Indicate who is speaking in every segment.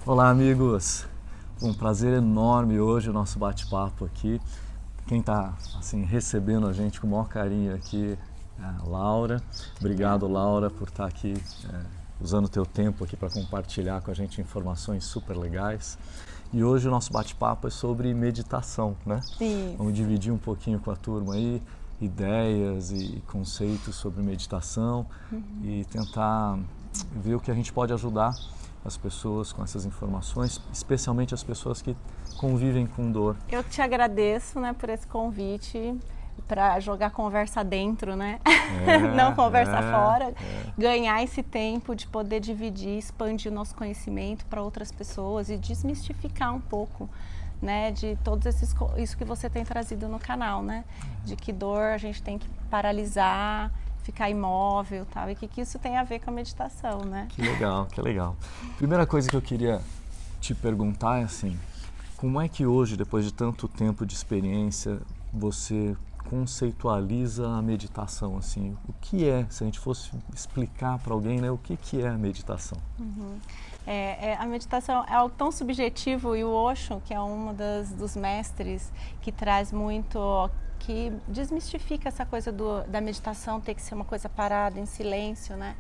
Speaker 1: Olá, amigos! Um prazer enorme hoje o nosso bate-papo aqui. Quem está recebendo a gente com o maior carinho aqui é a Laura. Obrigado, Laura, por estar aqui usando o teu tempo aqui para compartilhar com a gente informações super legais. E hoje o nosso bate-papo é sobre meditação, né?
Speaker 2: Sim.
Speaker 1: Vamos dividir um pouquinho com a turma aí ideias e conceitos sobre meditação e tentar ver o que a gente pode ajudar as pessoas com essas informações, especialmente as pessoas que convivem com dor.
Speaker 2: Eu te agradeço, né, por esse convite para jogar conversa dentro, né? Não conversa fora. Ganhar esse tempo de poder dividir, expandir o nosso conhecimento para outras pessoas e desmistificar um pouco, né, de todos isso que você tem trazido no canal, né? De que dor a gente tem que paralisar, ficar imóvel, tal, e que isso tem a ver com a meditação, né?
Speaker 1: Que legal, que legal. Primeira coisa que eu queria te perguntar é assim, como é que hoje, depois de tanto tempo de experiência, você conceitualiza a meditação, assim? O que é, se a gente fosse explicar para alguém, né, o que é a meditação?
Speaker 2: A meditação é algo tão subjetivo e o Osho, que é um dos mestres que traz muito, que desmistifica essa coisa da meditação ter que ser uma coisa parada, em silêncio, né?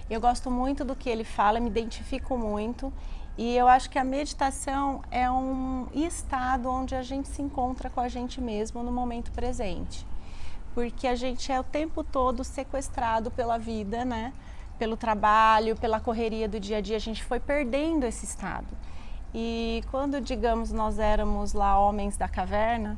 Speaker 2: Eu gosto muito do que ele fala, me identifico muito e eu acho que a meditação é um estado onde a gente se encontra com a gente mesmo no momento presente. Porque a gente é o tempo todo sequestrado pela vida, né? Pelo trabalho, pela correria do dia a dia, a gente foi perdendo esse estado. E quando, digamos, nós éramos lá homens da caverna,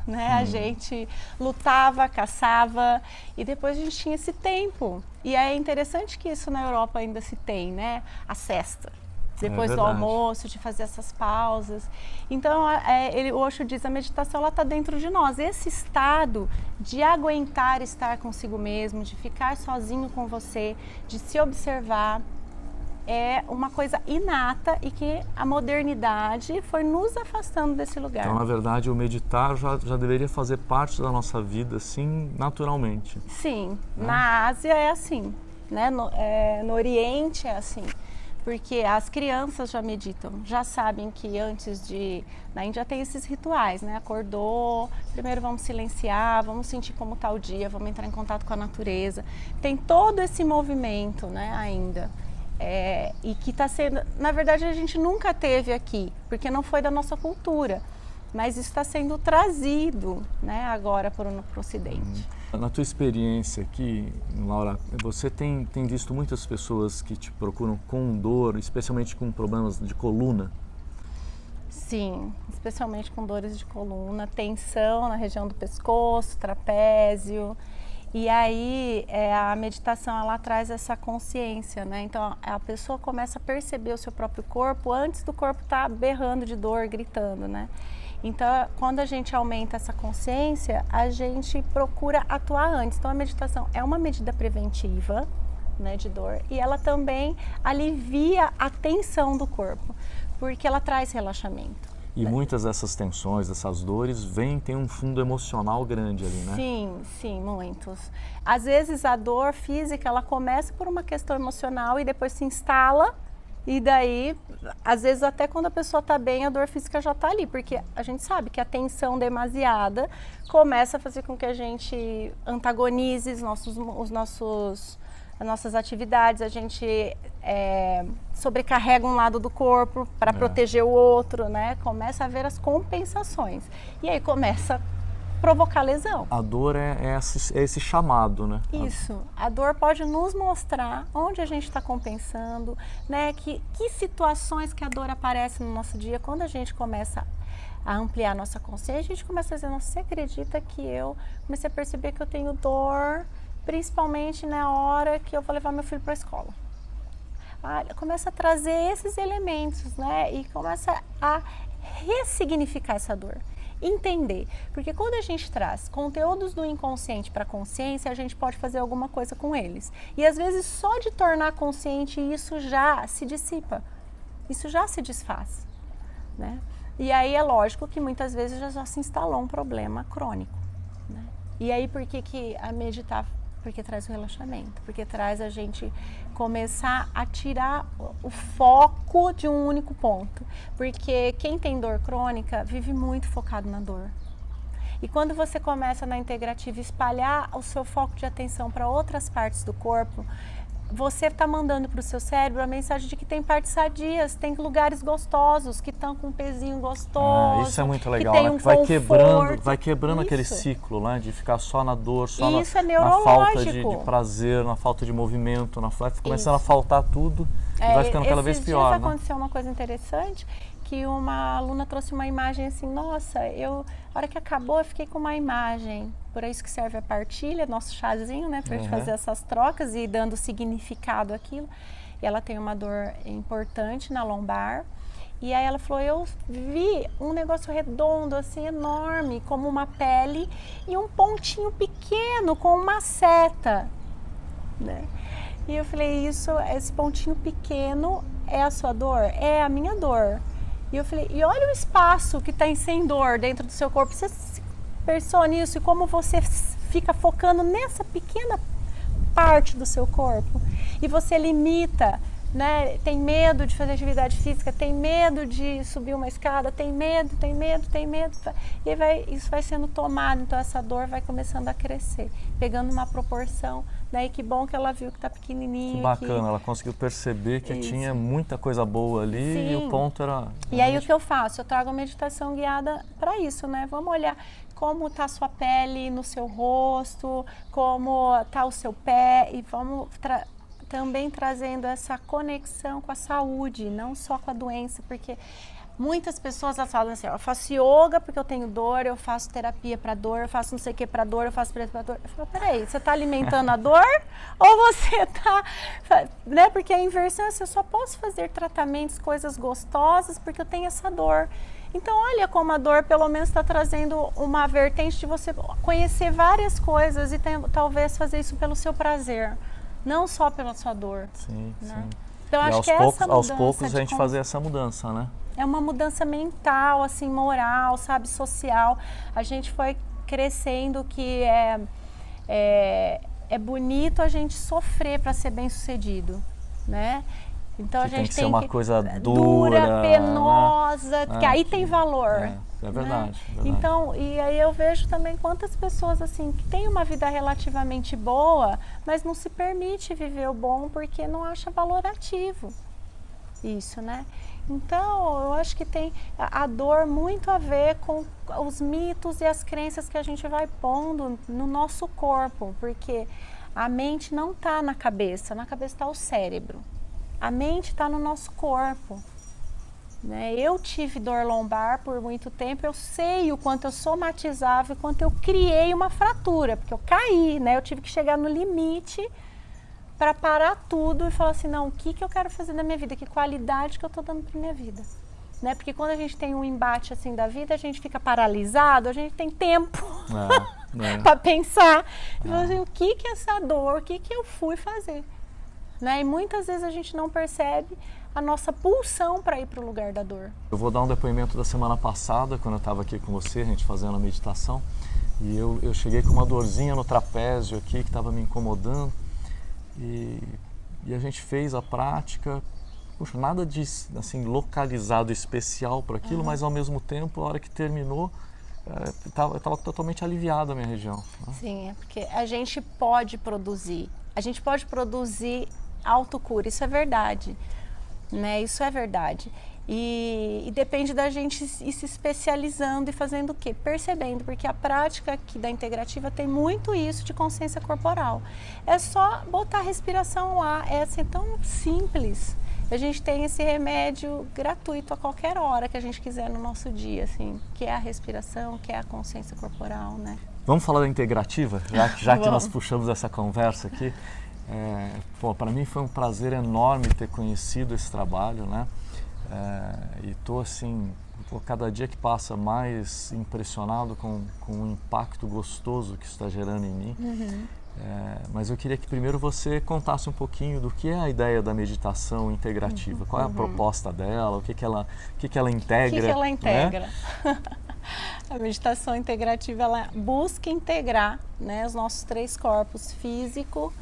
Speaker 2: né? A gente lutava, caçava e depois a gente tinha esse tempo. E é interessante que isso na Europa ainda se tem, né? A sesta. Depois do almoço, de fazer essas pausas. Então, o Osho diz, a meditação ela está dentro de nós. Esse estado de aguentar estar consigo mesmo, de ficar sozinho com você, de se observar, é uma coisa inata e que a modernidade foi nos afastando desse lugar.
Speaker 1: Então, na verdade, o meditar já deveria fazer parte da nossa vida, assim, naturalmente.
Speaker 2: Sim, na Ásia é assim, né? No Oriente é assim. Porque as crianças já meditam, já sabem que antes de... Na Índia tem esses rituais, né? Acordou, primeiro vamos silenciar, vamos sentir como está o dia, vamos entrar em contato com a natureza. Tem todo esse movimento, né, ainda. E que está sendo... Na verdade, a gente nunca teve aqui, porque não foi da nossa cultura. Mas isso está sendo trazido, né, agora para o Ocidente.
Speaker 1: Na tua experiência aqui, Laura, você tem visto muitas pessoas que te procuram com dor, especialmente com problemas de coluna?
Speaker 2: Sim, especialmente com dores de coluna, tensão na região do pescoço, trapézio. E aí a meditação ela traz essa consciência, né? Então a pessoa começa a perceber o seu próprio corpo antes do corpo estar berrando de dor, gritando, né? Então, quando a gente aumenta essa consciência, a gente procura atuar antes. Então, a meditação é uma medida preventiva, né, de dor e ela também alivia a tensão do corpo, porque ela traz relaxamento.
Speaker 1: E muitas dessas tensões, dessas dores, tem um fundo emocional grande ali, né?
Speaker 2: Sim, muitos. Às vezes, a dor física, ela começa por uma questão emocional e depois se instala. E daí, às vezes até quando a pessoa está bem, a dor física já está ali, porque a gente sabe que a tensão demasiada começa a fazer com que a gente antagonize as nossas atividades, a gente sobrecarrega um lado do corpo para proteger o outro, né? Começa a haver as compensações. E aí começa a provocar lesão.
Speaker 1: A dor é esse chamado, né?
Speaker 2: Isso. A dor pode nos mostrar onde a gente está compensando, né? Que situações que a dor aparece no nosso dia. Quando a gente começa a ampliar a nossa consciência, a gente começa a dizer, nossa, você acredita que eu comecei a perceber que eu tenho dor, principalmente na hora que eu vou levar meu filho para a escola. Começa a trazer esses elementos, né? E começa a ressignificar essa dor. Entender, porque quando a gente traz conteúdos do inconsciente para a consciência, a gente pode fazer alguma coisa com eles. E às vezes só de tornar consciente isso já se dissipa, isso já se desfaz, né? E aí é lógico que muitas vezes já se instalou um problema crônico, né? E aí por que a meditar Porque traz o relaxamento, porque traz a gente começar a tirar o foco de um único ponto. Porque quem tem dor crônica vive muito focado na dor. E quando você começa na integrativa espalhar o seu foco de atenção para outras partes do corpo, você está mandando para o seu cérebro a mensagem de que tem partes sadias, tem lugares gostosos, que estão com um pezinho gostoso.
Speaker 1: Isso é muito legal,
Speaker 2: que tem
Speaker 1: né?
Speaker 2: um
Speaker 1: Vai quebrando
Speaker 2: isso.
Speaker 1: aquele ciclo, né? De ficar só na dor, só
Speaker 2: Isso é
Speaker 1: na
Speaker 2: neurológico.
Speaker 1: falta de prazer, na falta de movimento, vai começando a faltar tudo e vai ficando cada vez pior,
Speaker 2: esses dias
Speaker 1: né?
Speaker 2: aconteceu uma coisa interessante, que uma aluna trouxe uma imagem assim, nossa, a hora que acabou eu fiquei com uma imagem, por isso que serve a partilha, nosso chazinho, né, pra gente fazer essas trocas e dando significado àquilo. E ela tem uma dor importante na lombar, e aí ela falou, eu vi um negócio redondo, assim, enorme, como uma pele, e um pontinho pequeno com uma seta, né? E eu falei, esse pontinho pequeno é a sua dor? É a minha dor. E eu falei, e olha o espaço que tem sem dor dentro do seu corpo. Você pensou nisso e como você fica focando nessa pequena parte do seu corpo. E você limita, né? Tem medo de fazer atividade física, tem medo de subir uma escada, tem medo. E isso vai sendo tomado, então essa dor vai começando a crescer, pegando uma proporção. E que bom que ela viu que está pequenininho.
Speaker 1: Que bacana, ela conseguiu perceber que tinha muita coisa boa ali. Sim. E o ponto era...
Speaker 2: E aí o que eu faço? Eu trago a meditação guiada para isso, né? Vamos olhar como está a sua pele no seu rosto, como está o seu pé e vamos também trazendo essa conexão com a saúde, não só com a doença, porque... Muitas pessoas falam assim, eu faço yoga porque eu tenho dor, eu faço terapia para dor, eu faço não sei o que para dor, eu faço para dor. Eu falo, peraí, você está alimentando a dor ou você está... Né? Porque a inversão é assim, eu só posso fazer tratamentos, coisas gostosas porque eu tenho essa dor. Então, olha como a dor pelo menos está trazendo uma vertente de você conhecer várias coisas e talvez fazer isso pelo seu prazer, não só pela sua dor.
Speaker 1: Sim,
Speaker 2: né?
Speaker 1: sim.
Speaker 2: Então,
Speaker 1: e
Speaker 2: acho que
Speaker 1: aos poucos a gente fazer essa mudança, né?
Speaker 2: É uma mudança mental, assim, moral, sabe, social. A gente foi crescendo que é bonito a gente sofrer para ser bem-sucedido, né? Então
Speaker 1: que
Speaker 2: a gente
Speaker 1: tem que ser uma coisa dura,
Speaker 2: penosa,
Speaker 1: né?
Speaker 2: Que aí tem valor.
Speaker 1: É verdade,
Speaker 2: né?
Speaker 1: verdade.
Speaker 2: Então, e aí eu vejo também quantas pessoas assim que têm uma vida relativamente boa, mas não se permite viver o bom porque não acha valorativo isso, né? Então, eu acho que tem a dor muito a ver com os mitos e as crenças que a gente vai pondo no nosso corpo, porque a mente não está na cabeça está o cérebro. A mente está no nosso corpo. Né? Eu tive dor lombar por muito tempo, eu sei o quanto eu somatizava e quanto eu criei uma fratura, porque eu caí, né? Eu tive que chegar no limite para parar tudo e falar assim, não, o que eu quero fazer na minha vida, que qualidade que eu estou dando para minha vida, né? Porque quando a gente tem um embate assim da vida, a gente fica paralisado, a gente tem tempo para pensar, e falar assim, o que é essa dor, o que eu fui fazer, né? E muitas vezes a gente não percebe a nossa pulsão para ir para o lugar da dor.
Speaker 1: Eu vou dar um depoimento da semana passada, quando eu estava aqui com você, a gente fazendo a meditação, e eu cheguei com uma dorzinha no trapézio aqui que estava me incomodando. E a gente fez a prática, puxa, nada de assim, localizado, especial para aquilo, mas ao mesmo tempo, a hora que terminou, estava totalmente aliviada a minha região. Né?
Speaker 2: Sim, é porque a gente pode produzir autocura, isso é verdade, né? Isso é verdade. E depende da gente ir se especializando e fazendo o quê? Percebendo, porque a prática aqui da integrativa tem muito isso de consciência corporal. É só botar a respiração lá, é assim, tão simples. A gente tem esse remédio gratuito a qualquer hora que a gente quiser no nosso dia, assim, que é a respiração, que é a consciência corporal, né?
Speaker 1: Vamos falar da integrativa, já que nós puxamos essa conversa aqui. Para mim foi um prazer enorme ter conhecido esse trabalho, né? E estou assim, cada dia que passa mais impressionado com o impacto gostoso que isso está gerando em mim. Mas eu queria que primeiro você contasse um pouquinho do que é a ideia da meditação integrativa, qual é a proposta dela, o que ela integra.
Speaker 2: O que ela integra?
Speaker 1: Né?
Speaker 2: A meditação integrativa, ela busca integrar, né, os nossos 3 corpos, físico,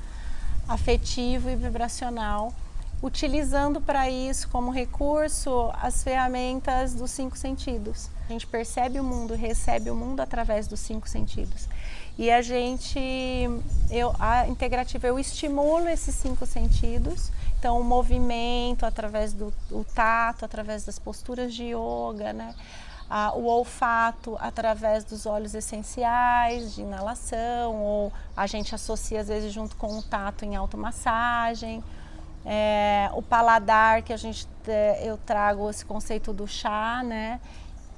Speaker 2: afetivo e vibracional, utilizando para isso como recurso as ferramentas dos 5 sentidos. A gente percebe o mundo, recebe o mundo através dos 5 sentidos. E a integrativa, eu estimulo esses 5 sentidos. Então, o movimento através do tato, através das posturas de yoga, né? O olfato através dos óleos essenciais de inalação, ou a gente associa às vezes junto com o tato em automassagem. O paladar, que eu trago esse conceito do chá, né?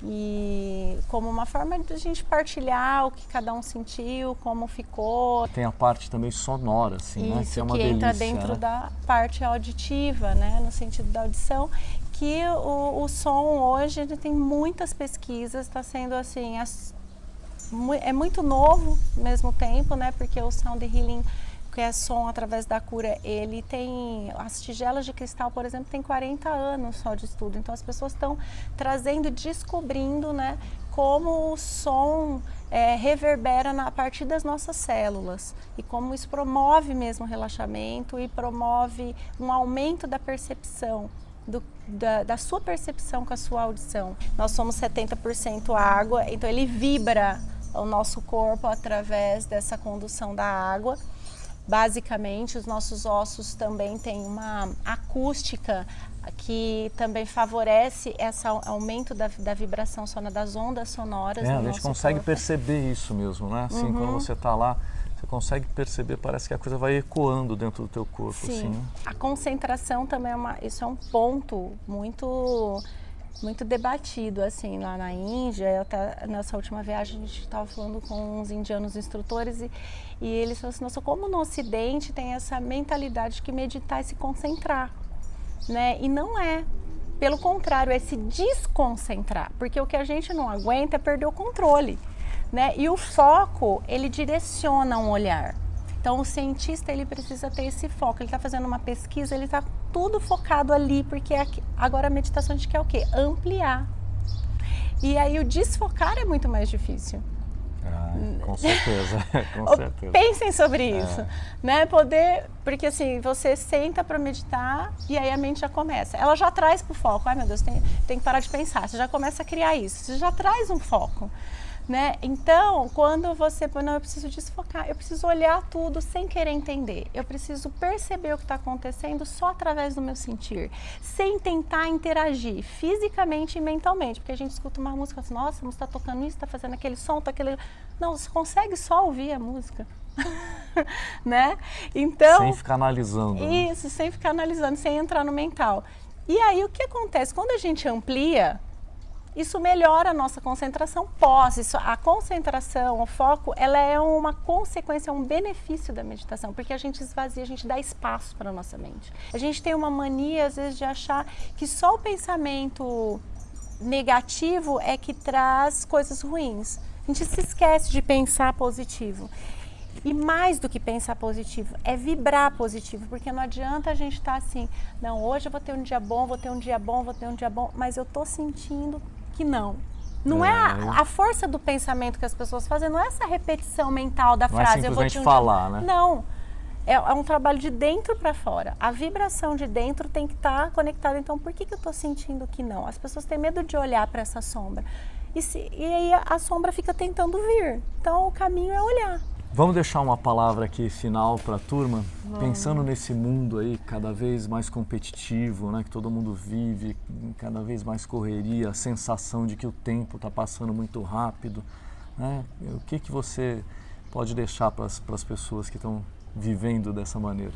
Speaker 2: E como uma forma de a gente partilhar o que cada um sentiu, como ficou.
Speaker 1: Tem a parte também sonora, assim,
Speaker 2: isso,
Speaker 1: né? Que é uma
Speaker 2: que
Speaker 1: delícia,
Speaker 2: entra dentro, né, da parte auditiva, né? No sentido da audição, que o som hoje ele tem muitas pesquisas, está sendo assim, é muito novo ao mesmo tempo, né? Porque o Sound Healing, que é som através da cura, ele tem, as tigelas de cristal, por exemplo, tem 40 anos só de estudo. Então as pessoas estão trazendo, descobrindo, né, como o som reverbera a partir das nossas células e como isso promove mesmo o relaxamento e promove um aumento da percepção, da sua percepção com a sua audição. Nós somos 70% água, então ele vibra o nosso corpo através dessa condução da água. Basicamente, os nossos ossos também têm uma acústica que também favorece esse aumento da vibração sonora, das ondas sonoras no nosso corpo. A gente
Speaker 1: consegue perceber isso mesmo, né? Assim, quando você está lá, você consegue perceber, parece que a coisa vai ecoando dentro do teu corpo.
Speaker 2: Sim.
Speaker 1: Assim.
Speaker 2: A concentração também isso é um ponto muito debatido, assim, lá na Índia. Até nessa última viagem a gente estava falando com uns indianos instrutores e eles falaram assim, nossa, como no Ocidente tem essa mentalidade de que meditar é se concentrar, né? E não é. Pelo contrário, é se desconcentrar, porque o que a gente não aguenta é perder o controle, né? E o foco, ele direciona um olhar. Então, o cientista, ele precisa ter esse foco. Ele está fazendo uma pesquisa, ele está tudo focado ali, porque agora a meditação a gente quer o quê? Ampliar. E aí o desfocar é muito mais difícil.
Speaker 1: Com certeza, com certeza.
Speaker 2: Pensem sobre isso, né? Porque assim, você senta para meditar e aí a mente já começa. Ela já traz para o foco. Ai meu Deus, tem que parar de pensar. Você já começa a criar isso, você já traz um foco. Né? Então, quando você... Não, eu preciso desfocar, eu preciso olhar tudo sem querer entender. Eu preciso perceber o que está acontecendo só através do meu sentir, sem tentar interagir fisicamente e mentalmente. Porque a gente escuta uma música e fala assim, nossa, a música está tocando isso, está fazendo aquele som, tá aquele... Não, você consegue só ouvir a música. Né? Então,
Speaker 1: sem ficar analisando.
Speaker 2: Isso, sem ficar analisando, sem entrar no mental. E aí, o que acontece? Quando a gente amplia... Isso melhora a nossa concentração a concentração, o foco, ela é uma consequência, um benefício da meditação, porque a gente esvazia, a gente dá espaço para a nossa mente. A gente tem uma mania, às vezes, de achar que só o pensamento negativo é que traz coisas ruins. A gente se esquece de pensar positivo. E mais do que pensar positivo, é vibrar positivo, porque não adianta a gente estar assim, não, hoje eu vou ter um dia bom, vou ter um dia bom, vou ter um dia bom, mas eu estou sentindo que não. Não é a força do pensamento que as pessoas fazem, não é essa repetição mental da frase.
Speaker 1: Não é simplesmente falar, né?
Speaker 2: Não. É um trabalho de dentro para fora. A vibração de dentro tem que estar conectada. Então, por que eu estou sentindo que não? As pessoas têm medo de olhar para essa sombra. E aí a sombra fica tentando vir. Então, o caminho é olhar.
Speaker 1: Vamos deixar uma palavra aqui final para a turma, pensando nesse mundo aí cada vez mais competitivo, né, que todo mundo vive, cada vez mais correria, a sensação de que o tempo está passando muito rápido, né? O que você pode deixar para as pessoas que estão vivendo dessa maneira?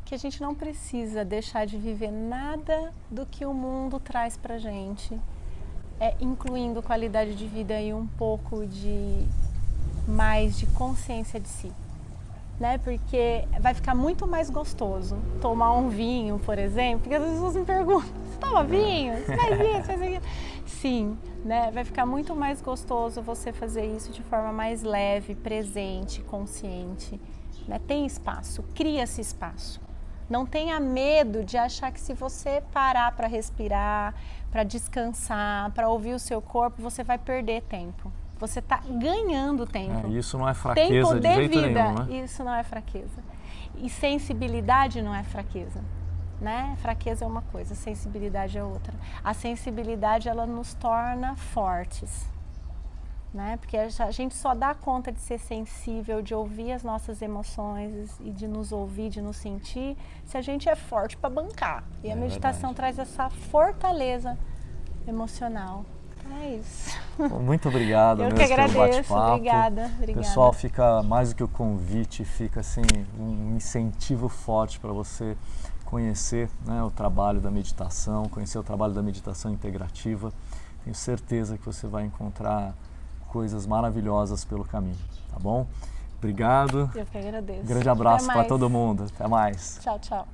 Speaker 2: Que a gente não precisa deixar de viver nada do que o mundo traz para a gente. Incluindo qualidade de vida e um pouco mais de consciência de si, né? Porque vai ficar muito mais gostoso tomar um vinho, por exemplo, porque as pessoas me perguntam, você toma vinho? Você faz isso, faz aquilo? Sim, né? Vai ficar muito mais gostoso você fazer isso de forma mais leve, presente, consciente, né? Tem espaço, cria-se espaço. Não tenha medo de achar que se você parar para respirar, para descansar, para ouvir o seu corpo, você vai perder tempo. Você está ganhando tempo.
Speaker 1: Isso não é fraqueza
Speaker 2: tempo
Speaker 1: de jeito
Speaker 2: vida,
Speaker 1: nenhum, né?
Speaker 2: Isso não é fraqueza. E sensibilidade não é fraqueza. Né? Fraqueza é uma coisa, sensibilidade é outra. A sensibilidade, ela nos torna fortes, né? Porque a gente só dá conta de ser sensível, de ouvir as nossas emoções e de nos ouvir, de nos sentir, se a gente é forte para bancar. E a meditação traz essa fortaleza emocional. É isso.
Speaker 1: Muito obrigado
Speaker 2: Eu
Speaker 1: mesmo
Speaker 2: que agradeço,
Speaker 1: pelo bate-papo.
Speaker 2: obrigada.
Speaker 1: Pessoal, fica mais do que o convite, fica assim um incentivo forte para você conhecer, né, o trabalho da meditação, conhecer o trabalho da meditação integrativa. Tenho certeza que você vai encontrar coisas maravilhosas pelo caminho, tá bom? Obrigado.
Speaker 2: Eu que agradeço.
Speaker 1: Grande abraço para todo mundo. Até mais.
Speaker 2: Tchau, tchau.